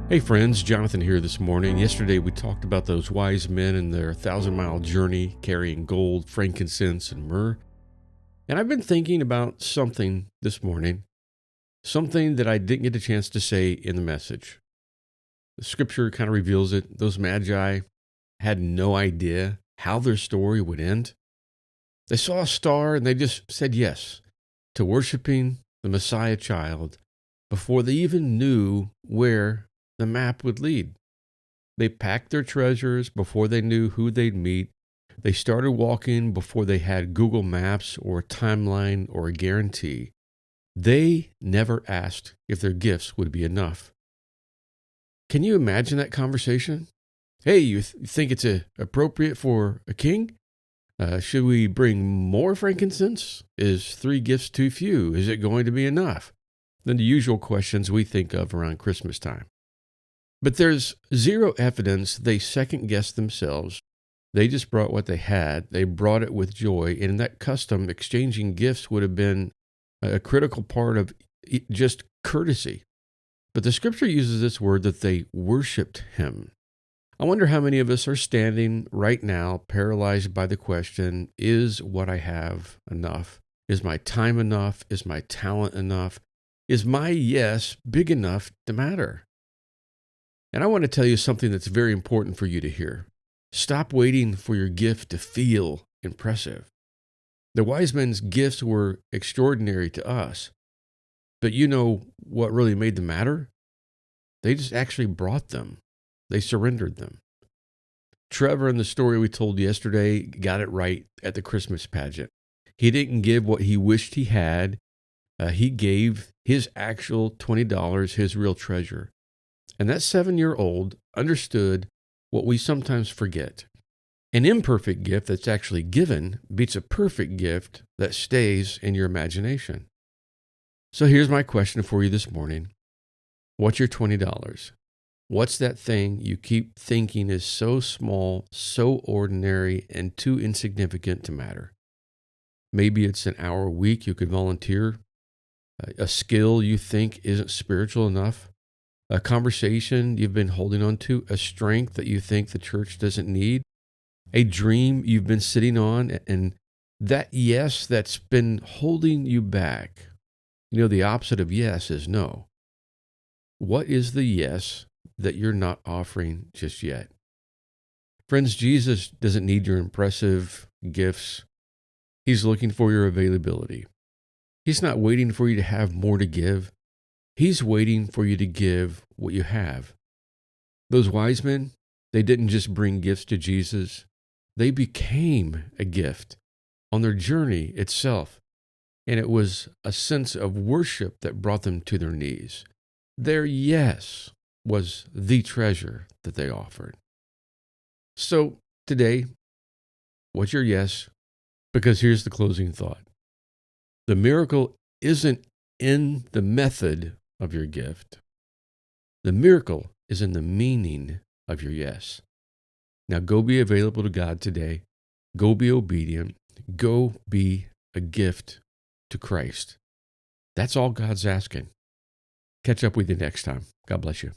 Hey friends, Jonathan here this morning. Yesterday we talked about those wise men and their 1,000-mile journey carrying gold, frankincense, and myrrh. And I've been thinking about something this morning, something that I didn't get a chance to say in the message. The scripture kind of reveals it. Those magi had no idea how their story would end. They saw a star and they just said yes to worshiping the Messiah child before they even knew where the map would lead. They packed their treasures before they knew who they'd meet. They started walking before they had Google Maps or a timeline or a guarantee. They never asked if their gifts would be enough. Can you imagine that conversation? Hey, you think it's appropriate for a king? Should we bring more frankincense? Is 3 gifts too few? Is it going to be enough? Then the usual questions we think of around Christmas time. But there's zero evidence they second-guessed themselves. They just brought what they had. They brought it with joy. And in that custom, exchanging gifts would have been a critical part of just courtesy. But the scripture uses this word that they worshiped him. I wonder how many of us are standing right now paralyzed by the question, is what I have enough? Is my time enough? Is my talent enough? Is my yes big enough to matter? And I want to tell you something that's very important for you to hear. Stop waiting for your gift to feel impressive. The wise men's gifts were extraordinary to us. But you know what really made them matter? They just actually brought them. They surrendered them. Trevor, in the story we told yesterday, got it right at the Christmas pageant. He didn't give what he wished he had. He gave his actual $20, his real treasure. And that 7-year-old understood what we sometimes forget. An imperfect gift that's actually given beats a perfect gift that stays in your imagination. So here's my question for you this morning. What's your $20? What's that thing you keep thinking is so small, so ordinary, and too insignificant to matter? Maybe it's an hour a week you could volunteer, a skill you think isn't spiritual enough, a conversation you've been holding on to, a strength that you think the church doesn't need, a dream you've been sitting on, and that yes that's been holding you back. You know, the opposite of yes is no. What is the yes that you're not offering just yet? Friends, Jesus doesn't need your impressive gifts. He's looking for your availability. He's not waiting for you to have more to give. He's waiting for you to give what you have. Those wise men, they didn't just bring gifts to Jesus. They became a gift on their journey itself. And it was a sense of worship that brought them to their knees. Their yes was the treasure that they offered. So today, what's your yes? Because here's the closing thought. The miracle isn't in the method of your gift. The miracle is in the meaning of your yes. Now go be available to God today. Go be obedient. Go be a gift to Christ. That's all God's asking. Catch up with you next time. God bless you.